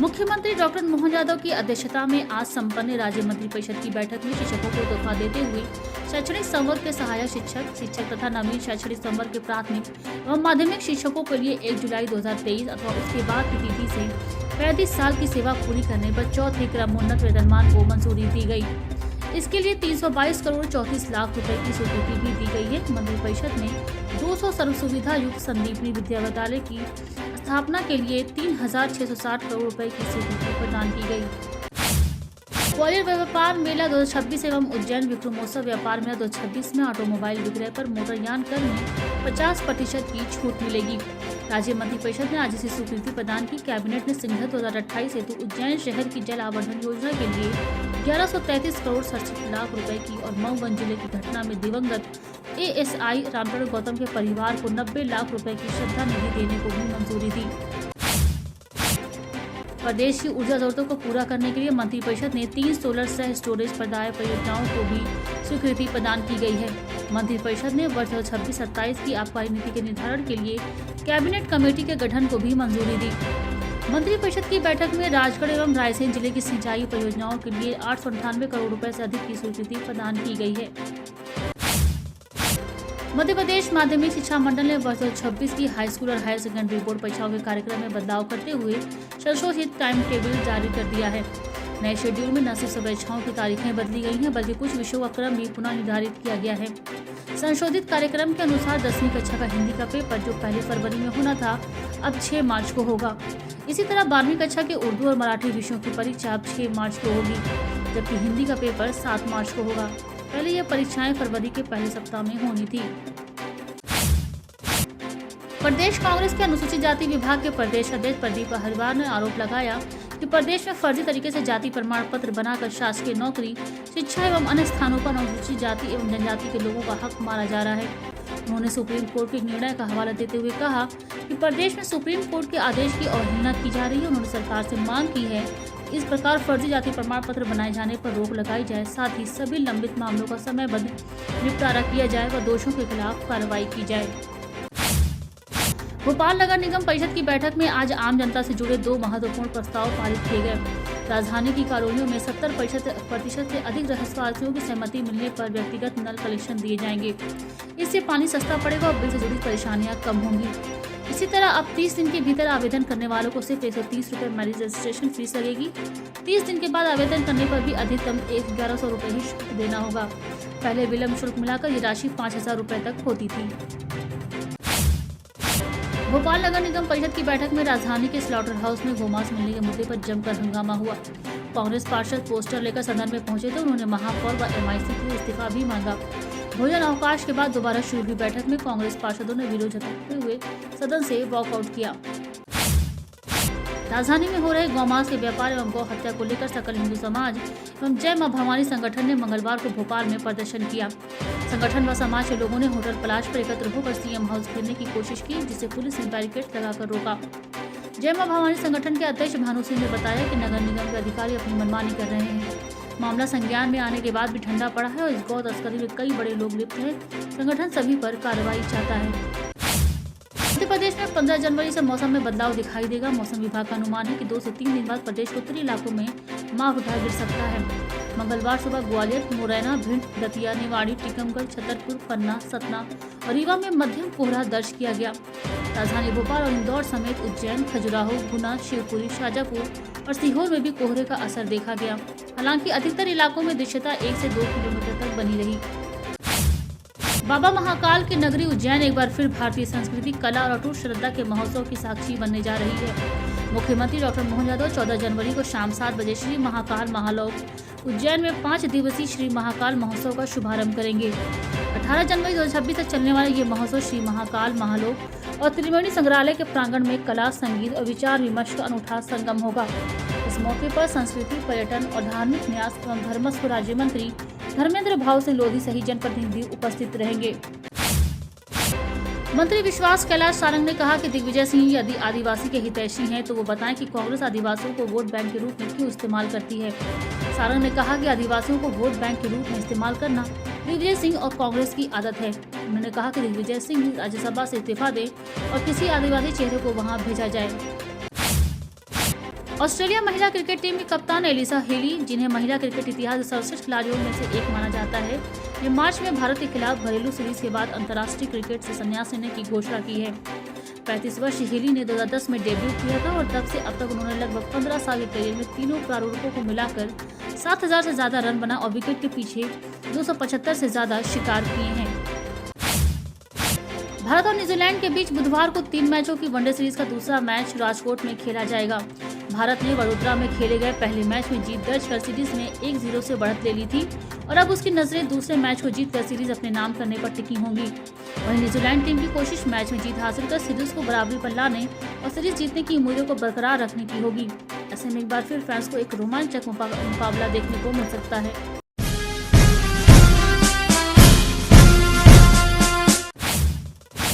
मुख्यमंत्री डॉक्टर मोहन यादव की अध्यक्षता में आज संपन्न राज्य मंत्रिपरिषद की बैठक में शिक्षकों को तोहफा देते हुए शैक्षणिक संवर्ग के सहायक शिक्षक तथा नवीन शैक्षणिक संवर्ग के प्राथमिक एवं माध्यमिक शिक्षकों के लिए 1 जुलाई 2023 अथवा उसके बाद की तिथि से 35 साल की सेवा पूरी करने पर चौथे क्रमोन्नत वेतनमान को मंजूरी दी गई। इसके लिए 322 करोड़ 34 लाख रुपए की स्वीकृति भी दी गई है। मंत्रिपरिषद ने 200 सर्व सुविधा युक्त संदीपनी विद्याविद्यालय की स्थापना के लिए 3,660 करोड़ रुपए की स्वीकृति प्रदान की गई। ग्वालियर व्यापार मेला 2026 एवं उज्जैन विक्रमोत्सव व्यापार मेला 2026 में ऑटोमोबाइल विक्रय पर मोटरयान कर में 50% की छूट मिलेगी। राज्य मंत्रिपरिषद ने आज इसे स्वीकृति प्रदान की। कैबिनेट ने सिंघत 2028 हेतु उज्जैन शहर की जल आवंटन योजना के लिए 1133 करोड़ 67 लाख रुपए की और मऊगंज जिले की घटना में दिवंगत ASI रामचंद्र गौतम के परिवार को 90 लाख रुपए की श्रद्धा निधि देने को भी मंजूरी दी। प्रदेश की ऊर्जा जरूरतों को पूरा करने के लिए मंत्रिपरिषद ने 3 सोलर सह स्टोरेज प्रदाय परियोजनाओं को भी स्वीकृति प्रदान की गई है। मंत्रिपरिषद ने वर्ष 2026-27 की आबकारी नीति के निर्धारण के लिए कैबिनेट कमेटी के गठन को भी मंजूरी दी। मंत्रिपरिषद की बैठक में राजगढ़ एवं रायसेन जिले की सिंचाई परियोजनाओं के लिए 898 करोड़ रुपए से अधिक की स्वीकृति प्रदान की गई है। मध्य प्रदेश माध्यमिक शिक्षा मंडल ने वर्ष 2026 की हाई स्कूल और हायर सेकेंडरी बोर्ड परीक्षाओं के कार्यक्रम में बदलाव करते हुए संशोधित टाइम टेबल जारी कर दिया है। नए शेड्यूल में न सिर्फ सब परीक्षाओं की तारीखें बदली गई हैं, बल्कि कुछ विषयों का क्रम भी पुनः निर्धारित किया गया है। संशोधित कार्यक्रम के अनुसार 10वीं कक्षा का हिंदी का पेपर जो पहले फरवरी में होना था, अब 6 मार्च को होगा। इसी तरह 12वीं कक्षा के उर्दू और मराठी विषयों की परीक्षा अब 6 मार्च को होगी, जबकि हिंदी का पेपर 7 मार्च को होगा। पहले यह परीक्षाएं फरवरी के पहले सप्ताह में होनी थी। प्रदेश कांग्रेस के अनुसूचित जाति विभाग के प्रदेश अध्यक्ष प्रदीप अहिरवार ने आरोप लगाया कि प्रदेश में फर्जी तरीके से जाति प्रमाण पत्र बनाकर शासकीय नौकरी, शिक्षा एवं अन्य स्थानों पर अनुसूचित जाति एवं जनजाति के लोगों का हक मारा जा रहा है। उन्होंने सुप्रीम कोर्ट के निर्णय का हवाला देते हुए कहा कि प्रदेश में सुप्रीम कोर्ट के आदेश की अवहेलना की जा रही है। उन्होंने सरकार से मांग की है इस प्रकार फर्जी जाति प्रमाण पत्र बनाए जाने पर रोक लगाई जाए, साथ ही सभी लंबित मामलों का समयबद्ध निपटारा किया जाए व दोषियों के खिलाफ कार्रवाई की जाए। भोपाल नगर निगम परिषद की बैठक में आज आम जनता से जुड़े 2 महत्वपूर्ण प्रस्ताव पारित किए गए। राजधानी की कॉलोनियों में 70% से अधिक रहस्यवासियों की सहमति मिलने पर व्यक्तिगत नल कनेक्शन दिए जाएंगे। इससे पानी सस्ता पड़ेगा और बिल से जुड़ी परेशानियां कम होंगी। इसी तरह अब 30 दिन के भीतर आवेदन करने वालों को सिर्फ 130 रुपए मैरिज रजिस्ट्रेशन फीस लगेगी। 30 दिन के बाद आवेदन करने पर भी अधिकतम 1100 रुपए ही शुल्क देना होगा। पहले विलम्ब शुल्क मिलाकर ये राशि 5000 रुपए तक होती थी। भोपाल नगर निगम परिषद की बैठक में राजधानी के स्लॉटर हाउस में गोमांस मिलने के मुद्दे पर जमकर हंगामा हुआ। कांग्रेस पार्षद पोस्टर लेकर सदन में पहुंचे थे। उन्होंने महापौर व MIC को इस्तीफा भी मांगा। भोजन अवकाश के बाद दोबारा शुरू हुई बैठक में कांग्रेस पार्षदों ने विरोध जताते हुए सदन से वॉकआउट किया। राजधानी में हो रहे गौमांस के व्यापार एवं गौ हत्या को लेकर सकल हिंदू समाज एवं जय मां भवानी संगठन ने मंगलवार को भोपाल में प्रदर्शन किया। संगठन व समाज के लोगों ने होटल पलाश पर एकत्र होकर CM हाउस घेरने की कोशिश की, जिसे पुलिस ने बैरिकेड लगाकर रोका। जय मां भवानी संगठन के अध्यक्ष भानु सिंह ने बताया कि नगर निगम के अधिकारी अपनी मनमानी कर रहे हैं। मामला संज्ञान में आने के बाद भी ठंडा पड़ा है और इस गौ तस्करी में कई बड़े लोग लिप्त हैं। संगठन सभी पर कार्रवाई चाहता है। मध्य प्रदेश में 15 जनवरी से मौसम में बदलाव दिखाई देगा। मौसम विभाग का अनुमान है कि 2 से 3 दिन बाद प्रदेश के उत्तरी इलाकों में मावठा गिर सकता है। मंगलवार सुबह ग्वालियर, मुरैना, भिंड, दतिया, निवाड़ी, टीकमगढ़, छतरपुर, पन्ना, सतना और रीवा में मध्यम कोहरा दर्ज किया गया। राजधानी भोपाल और इंदौर समेत उज्जैन, खजुराहो, गुना, शिवपुरी, शाजापुर और सीहोर में भी कोहरे का असर देखा गया। हालांकि अधिकतर इलाकों में दृश्यता 1 से 2 किलोमीटर तक बनी रही। बाबा महाकाल की नगरी उज्जैन एक बार फिर भारतीय संस्कृति, कला और अटूट श्रद्धा के महोत्सव की साक्षी बनने जा रही है। मुख्यमंत्री डॉक्टर मोहन यादव 14 जनवरी को शाम 7 बजे श्री महाकाल महालोक उज्जैन में 5 दिवसीय श्री महाकाल महोत्सव का शुभारंभ करेंगे। 18 जनवरी 2026 तक चलने वाले ये महोत्सव श्री महाकाल महालोक और त्रिवेणी संग्रहालय के प्रांगण में कला, संगीत और विचार विमर्श का अनूठा संगम होगा। इस मौके पर संस्कृति, पर्यटन और धार्मिक न्यास एवं धर्मस्व राज्य मंत्री धर्मेंद्र भाव सिंह लोधी सहित जनप्रतिनिधि उपस्थित रहेंगे। मंत्री विश्वास कैलाश सारंग ने कहा कि दिग्विजय सिंह यदि आदिवासी के हितैषी हैं तो वो बताएं कि कांग्रेस आदिवासियों को वोट बैंक के रूप में क्यों इस्तेमाल करती है। सारंग ने कहा कि आदिवासियों को वोट बैंक के रूप में इस्तेमाल करना दिग्विजय सिंह और कांग्रेस की आदत है। उन्होंने कहा कि दिग्विजय सिंह राज्यसभा से इस्तीफा दे और किसी आदिवासी चेहरे को वहां भेजा जाए। ऑस्ट्रेलिया महिला क्रिकेट टीम की कप्तान एलिसा हेली, जिन्हें महिला क्रिकेट इतिहास के सर्वश्रेष्ठ खिलाड़ियों में से एक माना जाता है, ने मार्च में भारत के खिलाफ घरेलू सीरीज के बाद अंतर्राष्ट्रीय क्रिकेट से संन्यास लेने की घोषणा की है। 35 वर्षीय हेली ने 2010 में डेब्यू किया था और तब से अब तक उन्होंने लगभग 15 साल के करियर में तीनों प्रारूपों को मिलाकर 7000 से ज्यादा रन बना और विकेट के पीछे 275 से ज्यादा शिकार किए हैं। भारत और न्यूजीलैंड के बीच बुधवार को 3 मैचों की वनडे सीरीज का दूसरा मैच राजकोट में खेला जाएगा। भारत ने वडोदरा में खेले गए पहले मैच में जीत दर्ज कर सीरीज में 1-0 से बढ़त ले ली थी और अब उसकी नजरें दूसरे मैच को जीतकर सीरीज अपने नाम करने पर टिकी होंगी। वहीं न्यूजीलैंड टीम की कोशिश मैच में जीत हासिल कर सीरीज को बराबरी पर लाने और सीरीज जीतने की उम्मीदों को बरकरार रखने की होगी। ऐसे में एक बार फिर फैंस को एक रोमांचक मुकाबला देखने को मिल सकता है।